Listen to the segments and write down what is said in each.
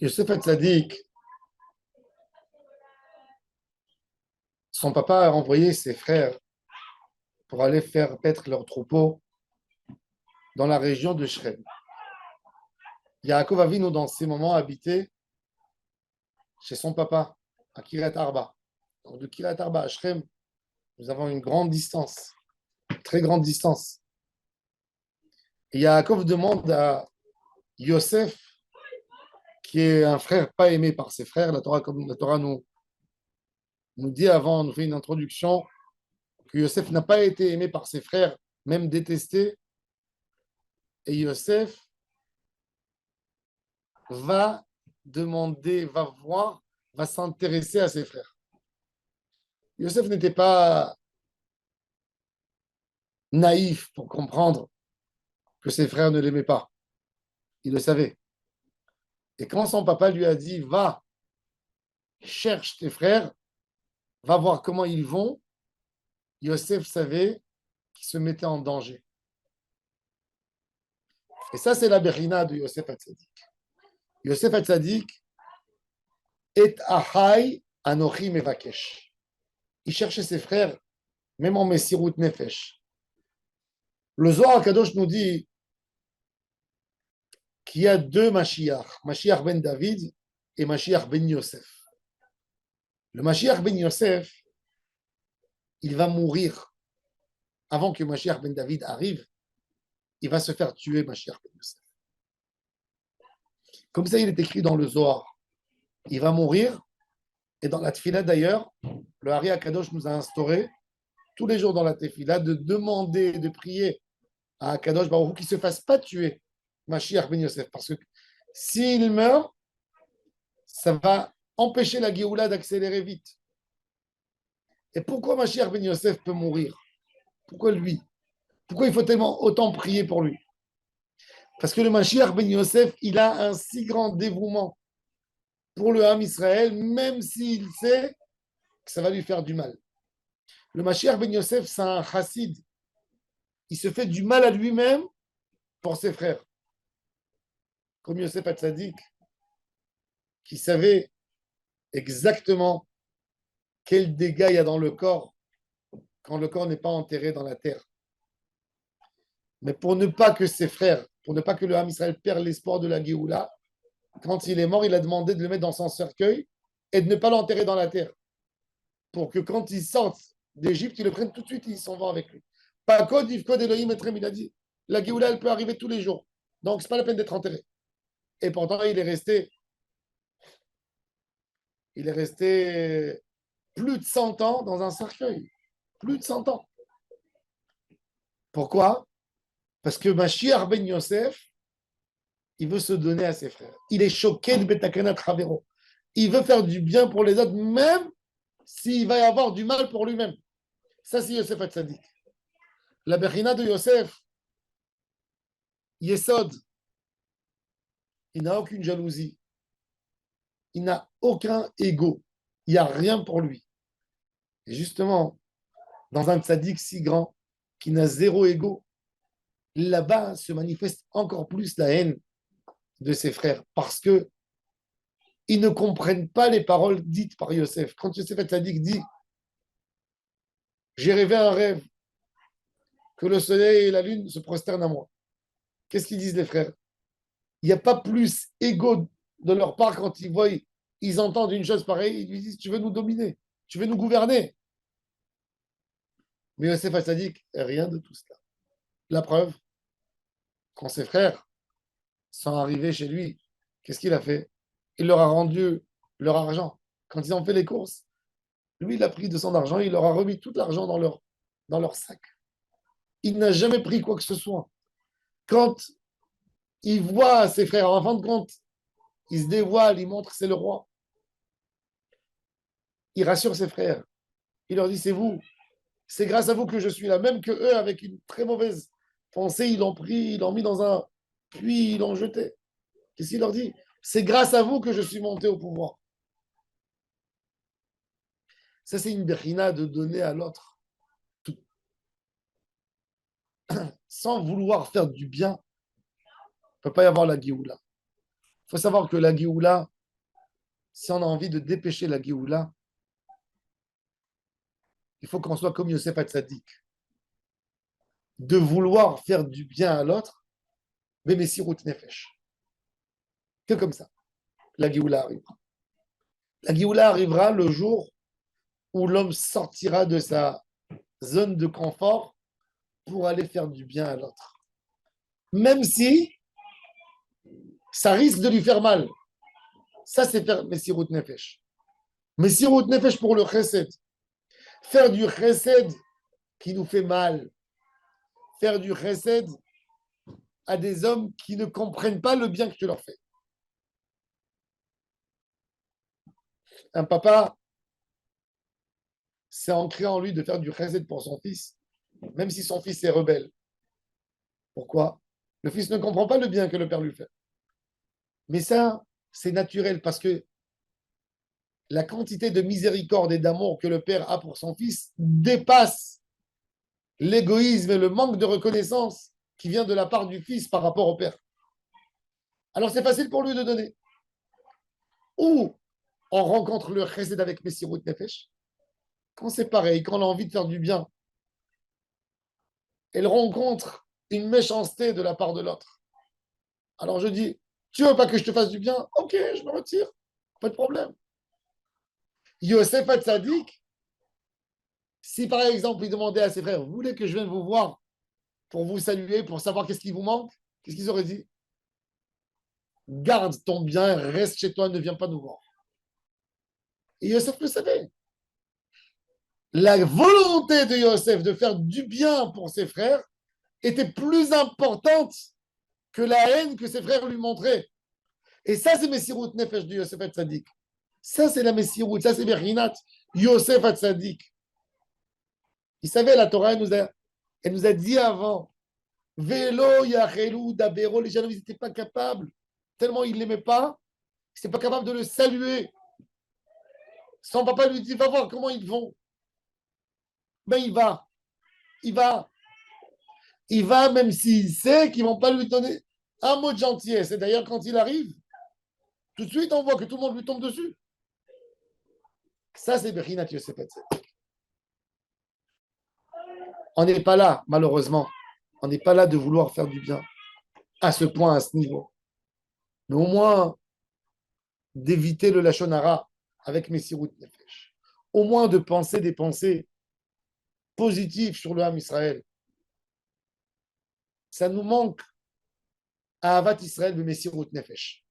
Yosef Hatzadik, son papa a envoyé ses frères pour aller faire paître leurs troupeaux dans la région de Shrem. Yaakov Avinu, dans ces moments, habitait chez son papa, à Kiryat Arba. Donc, de Kiryat Arba à Shrem, nous avons une grande distance, une très grande distance. Et Yaakov demande à Yosef, qui est un frère pas aimé par ses frères, la Torah, comme la Torah nous dit avant, nous fait une introduction, que Yosef n'a pas été aimé par ses frères, même détesté. Et Yosef va demander, va voir, va s'intéresser à ses frères. Yosef n'était pas naïf pour comprendre que ses frères ne l'aimaient pas. Il le savait. Et quand son papa lui a dit, va, cherche tes frères, va voir comment ils vont, Yosef savait qu'il se mettait en danger. Et ça, c'est la Berina de Yosef Hatzadik. Yosef Hatzadik est Ahai Anochi Mevakesh. Il cherchait ses frères, même en Messirut Nefesh. Le Zohar Kadosh nous dit qu'il y a deux Mashiach, Mashiach ben David et Mashiach ben Yosef. Le Mashiach ben Yosef, il va mourir avant que Mashiach ben David arrive. Il va se faire tuer, Mashiach ben Yosef. Comme ça, il est écrit dans le Zohar. Il va mourir. Et dans la Tefila d'ailleurs, le Hari Akadosh nous a instauré tous les jours dans la Tefila de demander, de prier à Akadosh Baruch Hu qu'il ne se fasse pas tuer Mashiach ben Yosef. Parce que s'il meurt, ça va empêcher la Géoula d'accélérer vite. Et pourquoi Mashiach ben Yosef peut mourir? Pourquoi lui? Pourquoi il faut tellement autant prier pour lui? Parce que le Mashiach ben Yosef, il a un si grand dévouement pour le Ham Israël, même s'il sait que ça va lui faire du mal. Le Mashiach ben Yosef, c'est un chassid. Il se fait du mal à lui-même pour ses frères. Comme Yosef Hatzadik, qui savait exactement quel dégât il y a dans le corps quand le corps n'est pas enterré dans la terre. Mais pour ne pas que ses frères, pour ne pas que le Ham Israël perde l'espoir de la Géoula, quand il est mort, il a demandé de le mettre dans son cercueil et de ne pas l'enterrer dans la terre. Pour que quand il sorte d'Égypte, ils le prennent tout de suite et ils s'en vont avec lui. Pas code, Yvkod Elohim Etrem, il a dit. La Géoula, elle peut arriver tous les jours. Donc, ce n'est pas la peine d'être enterré. Et pourtant, il est resté plus de 100 ans dans un cercueil. Plus de 100 ans. Pourquoi? Parce que Mashiach ben Yosef, il veut se donner à ses frères. Il est choqué de Betakanat Havero. Il veut faire du bien pour les autres, même s'il va y avoir du mal pour lui-même. Ça, c'est Yosef Hatzadik. La Bechina de Yosef, Yesod, il n'a aucune jalousie. Il n'a aucun ego. Il n'y a rien pour lui. Et justement, dans un tzaddik si grand, qui n'a zéro ego, là-bas se manifeste encore plus la haine de ses frères, parce que ils ne comprennent pas les paroles dites par Yosef. Quand Yosef Hatzadik dit « J'ai rêvé un rêve, que le soleil et la lune se prosternent à moi », qu'est-ce qu'ils disent les frères? Il n'y a pas plus égo de leur part quand ils voient, ils entendent une chose pareille, ils lui disent « Tu veux nous dominer, tu veux nous gouverner ». Mais Yosef Hatzadik, rien de tout cela. La preuve, quand ses frères sont arrivés chez lui, qu'est-ce qu'il a fait? Il leur a rendu leur argent. Quand ils ont fait les courses, lui, il a pris de son argent, il leur a remis tout l'argent dans leur sac. Il n'a jamais pris quoi que ce soit. Quand il voit ses frères, en fin de compte, il se dévoile, il montre que c'est le roi. Il rassure ses frères. Il leur dit, c'est vous. C'est grâce à vous que je suis là. Même que eux, avec une très mauvaise pensée, ils l'ont pris, ils l'ont mis dans un puits, ils l'ont jeté. Qu'est-ce qu'il leur dit? C'est grâce à vous que je suis monté au pouvoir. Ça, c'est une bérina de donner à l'autre tout. Sans vouloir faire du bien, il ne peut pas y avoir la Géoula. faut savoir que la Géoula, si on a envie de dépêcher la Géoula, il faut qu'on soit comme Yosef Hatzadik, de vouloir faire du bien à l'autre, mais Messirut Nefesh. Que comme ça, la Géoula arrivera. La Géoula arrivera le jour où l'homme sortira de sa zone de confort pour aller faire du bien à l'autre. Même si ça risque de lui faire mal. Ça, c'est faire Messirut Nefesh. Messirut Nefesh pour le chesed. Faire du chesed qui nous fait mal. Faire du chesed à des hommes qui ne comprennent pas le bien que tu leur fais. Un papa, c'est ancré en lui de faire du chesed pour son fils, même si son fils est rebelle. Pourquoi? Le fils ne comprend pas le bien que le père lui fait. Mais ça, c'est naturel parce que la quantité de miséricorde et d'amour que le père a pour son fils dépasse l'égoïsme et le manque de reconnaissance qui vient de la part du fils par rapport au père. Alors c'est facile pour lui de donner. Ou on rencontre le chesed avec Messirut Nefesh. Quand c'est pareil, quand on a envie de faire du bien, elle rencontre une méchanceté de la part de l'autre. Alors je dis, tu veux pas que je te fasse du bien? Ok, je me retire, pas de problème. Yosef Hatzadik, si par exemple il demandait à ses frères, vous voulez que je vienne vous voir pour vous saluer, pour savoir qu'est-ce qui vous manque, qu'est-ce qu'ils auraient dit? Garde ton bien, reste chez toi, ne viens pas nous voir. Et Yosef le savait. La volonté de Yosef de faire du bien pour ses frères était plus importante que la haine que ses frères lui montraient. Et ça, c'est Messirut Nefesh de Yosef Hatzadik. Ça, c'est la Messirut, ça, c'est Berinat Yosef Hatzadik. Il savait, la Torah, elle nous a dit avant, Vélo, Yachelou, Dabero, les gens n'étaient pas capables, tellement ils ne l'aimaient pas, ils n'étaient pas capables de le saluer. Son papa lui dit, va voir comment ils vont. Ben, il va, il va, même s'il sait qu'ils ne vont pas lui donner un mot de gentillesse. Et d'ailleurs, quand il arrive, tout de suite, on voit que tout le monde lui tombe dessus. Ça, c'est Berinat Yosef Hatzadik. On n'est pas là, malheureusement. On n'est pas là de vouloir faire du bien à ce point, à ce niveau. Mais au moins, d'éviter le Lachon Hara avec Messirut Nefesh. Au moins de penser des pensées positives sur le Ham Israël. Ça nous manque à Avat Israël de Messirut Nefesh.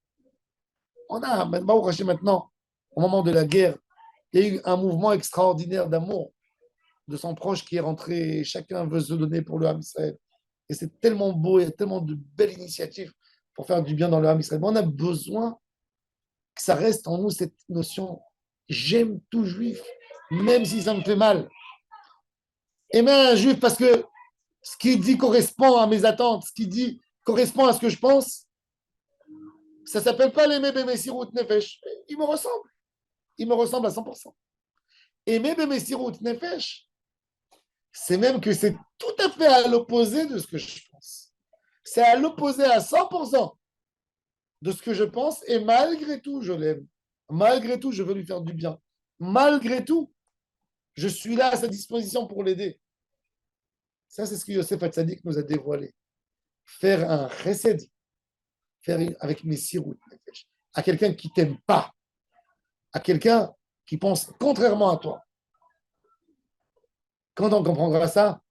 On a, maintenant, au moment de la guerre, il y a eu un mouvement extraordinaire d'amour de son proche qui est rentré. Chacun veut se donner pour le Ham Israël. Et c'est tellement beau, il y a tellement de belles initiatives pour faire du bien dans le Ham Israël. Mais on a besoin que ça reste en nous cette notion j'aime tout juif, même si ça me fait mal. Aimer un juif parce que ce qu'il dit correspond à mes attentes, ce qu'il dit correspond à ce que je pense, ça ne s'appelle pas l'aimer Bemessirut Nefesh. Il me ressemble. Il me ressemble à 100%. Aimer Bemessirut Nefesh, c'est même que c'est tout à fait à l'opposé de ce que je pense. C'est à l'opposé à 100% de ce que je pense et malgré tout, je l'aime. Malgré tout, je veux lui faire du bien. Malgré tout, je suis là à sa disposition pour l'aider. Ça, c'est ce que Yosef Hatzadik nous a dévoilé. Faire un chesed, faire avec Messirut Nefesh, à quelqu'un qui t'aime pas, à quelqu'un qui pense contrairement à toi. Quand on comprendra ça,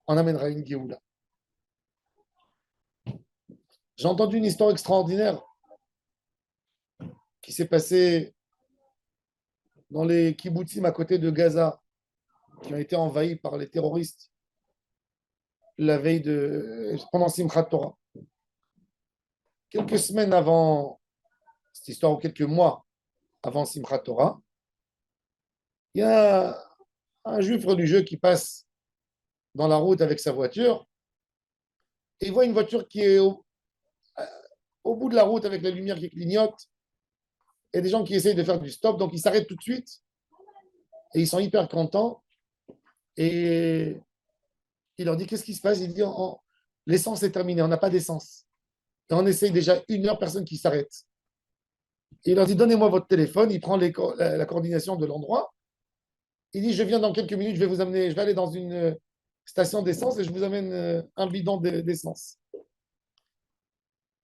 on amènera une Géoula. J'ai entendu une histoire extraordinaire qui s'est passée dans les kibbutzim à côté de Gaza, qui ont été envahis par les terroristes la veille pendant Simchat Torah. Quelques semaines avant cette histoire, ou quelques mois avant Simchat Torah, il y a un juif religieux qui passe dans la route avec sa voiture et il voit une voiture qui est au bout de la route avec la lumière qui clignote et des gens qui essayent de faire du stop, donc ils s'arrêtent tout de suite et ils sont hyper contents et il leur dit qu'est-ce qui se passe? Il dit l'essence est terminée, on n'a pas d'essence. Et on essaye déjà 1 heure, personne qui s'arrête. Et il leur dit, donnez-moi votre téléphone. Il prend la coordination de l'endroit. Il dit, je viens dans quelques minutes, je vais vous amener, je vais aller dans une station d'essence et je vous amène un bidon d'essence.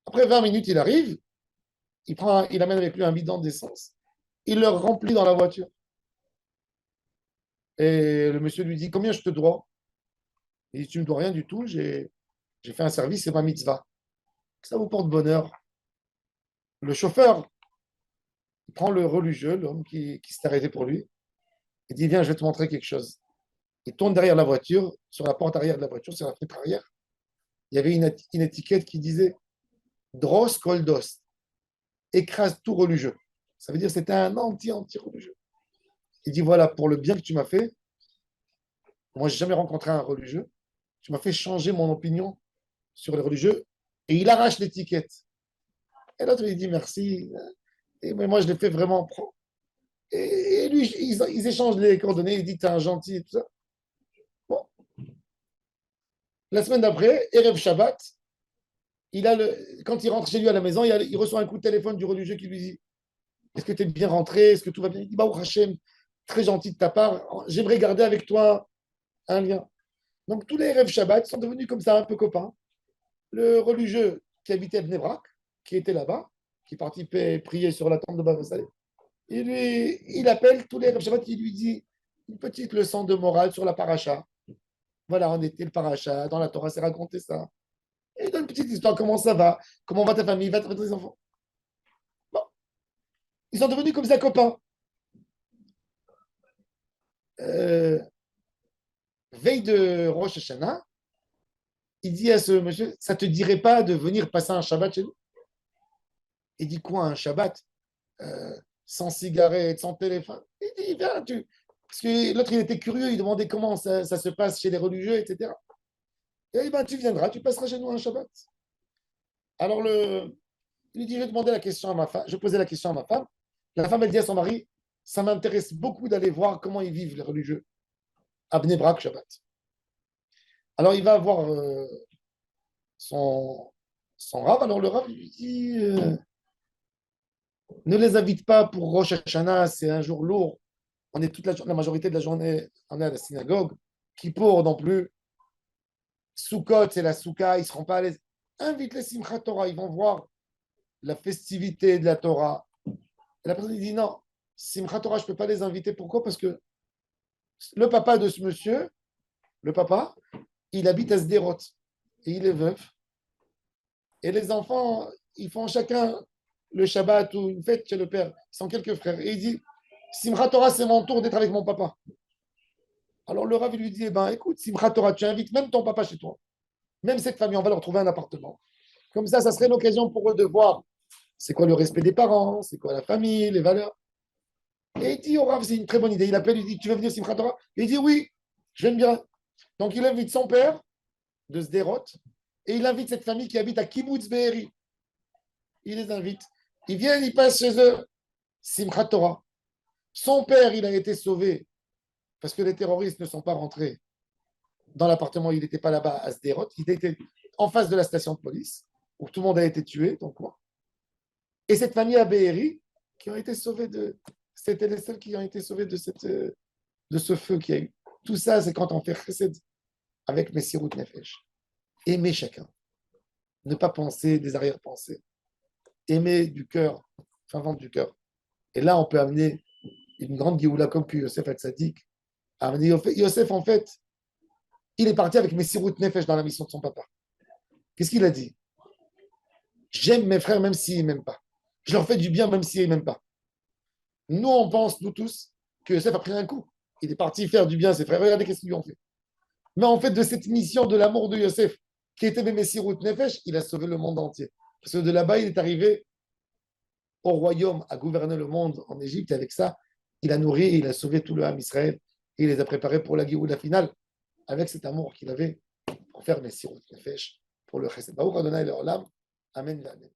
Après 20 minutes, il arrive, il amène avec lui un bidon d'essence. Il le remplit dans la voiture. Et le monsieur lui dit, combien je te dois? Il dit, tu ne me dois rien du tout, j'ai fait un service, c'est ma mitzvah. Ça vous porte bonheur. Le chauffeur, il prend le religieux, l'homme qui s'est arrêté pour lui, il dit, viens, je vais te montrer quelque chose. Il tourne derrière la voiture, sur la porte arrière de la voiture, sur la fenêtre arrière. Il y avait une étiquette qui disait Dross Koldos, écrase tout religieux. Ça veut dire que c'était un anti-religieux. Il dit, voilà, pour le bien que tu m'as fait, moi, je n'ai jamais rencontré un religieux, tu m'as fait changer mon opinion sur les religieux, et il arrache l'étiquette. Et l'autre, il dit, merci, mais moi, je l'ai fait vraiment pro. Et lui, ils échangent les coordonnées, il dit, t'es un gentil et tout ça. Bon. La semaine d'après, Erev Shabbat, quand il rentre chez lui à la maison, il reçoit un coup de téléphone du religieux qui lui dit, est-ce que tu es bien rentré? Est-ce que tout va bien? Il dit, bah, Hachem, très gentil de ta part, j'aimerais garder avec toi un lien. Donc tous les rêves Shabbat sont devenus comme ça, un peu copains. Le religieux qui habitait à Bnei Brak, qui était là-bas, qui participait prier sur la tombe de Baba Saleh, il appelle tous les rêves Shabbat, il lui dit une petite leçon de morale sur la paracha. Voilà, on était le paracha, dans la Torah, c'est raconté ça. Et il donne une petite histoire, comment va ta famille, va tes enfants. Bon, ils sont devenus comme ça copains. Euh, Veille de Rosh Hashanah, il dit à ce monsieur, ça te dirait pas de venir passer un Shabbat chez nous? Il dit quoi, un Shabbat sans cigarette, sans téléphone? Il dit, viens, parce que l'autre, il était curieux, il demandait comment ça se passe chez les religieux, etc. Et il dit, ben, tu viendras, tu passeras chez nous un Shabbat. Alors, il lui dit, je vais demander la question à ma femme, je posais la question à ma femme. La femme, elle dit à son mari, ça m'intéresse beaucoup d'aller voir comment ils vivent les religieux à Bnei Brak Shabbat. Alors, il va voir son rave. Alors, le rave lui dit, ne les invite pas pour Rosh Hashanah, c'est un jour lourd. On est toute la majorité de la journée, on est à la synagogue. Kippour non plus. Sukkot, c'est la Souka, ils ne seront pas à l'aise. Invite les Simchat Torah, ils vont voir la festivité de la Torah. Et la personne dit non, Simchat Torah, je ne peux pas les inviter. Pourquoi? Parce que le papa de ce monsieur, le papa, il habite à Sderot et il est veuf. Et les enfants, ils font chacun le Shabbat ou une fête chez le père. Ils sont quelques frères. Et il dit Simchat Torah, c'est mon tour d'être avec mon papa. Alors le Rav lui dit eh ben, écoute, Simchat Torah, tu invites même ton papa chez toi. Même cette famille, on va leur trouver un appartement. Comme ça serait l'occasion pour eux de voir c'est quoi le respect des parents, c'est quoi la famille, les valeurs. Et il dit au Rav, c'est une très bonne idée. Il appelle, il dit tu veux venir Simchat Torah? Et il dit oui, j'aime bien. Donc il invite son père de Sderot et il invite cette famille qui habite à Kibbutz Be'eri. Il les invite. Ils viennent, ils passent chez eux. Simchat Torah. Son père, il a été sauvé parce que les terroristes ne sont pas rentrés dans l'appartement. Il n'était pas là-bas à Sderot. Il était en face de la station de police où tout le monde a été tué. Donc, et cette famille à Be'eri qui ont été sauvés de. C'était les seuls qui ont été sauvés de ce feu qu'il y a eu. Tout ça, c'est quand on fait chesed avec Messirut Nefesh. Aimer chacun. Ne pas penser des arrière-pensées. Aimer du cœur, fin vente du cœur. Et là, on peut amener une grande Géoula comme que Yosef Hatzadik a amené. Yosef, en fait, il est parti avec Messirut Nefesh dans la mission de son papa. Qu'est-ce qu'il a dit? J'aime mes frères même s'ils ne m'aiment pas. Je leur fais du bien même s'ils ne m'aiment pas. Nous, on pense, nous tous, que Yosef a pris un coup. Il est parti faire du bien à ses frères. Regardez qu'est-ce qu'ils lui ont fait. Mais en fait, de cette mission de l'amour de Yosef, qui était Messirut Nefesh, il a sauvé le monde entier. Parce que de là-bas, il est arrivé au royaume à gouverner le monde en Égypte. Et avec ça, il a nourri, il a sauvé tout le Ham Israël. Et il les a préparés pour la Géoula finale avec cet amour qu'il avait pour faire Messirut Nefesh, pour le Chesed. Baruch Adonai Le'olam. Amen. Amen.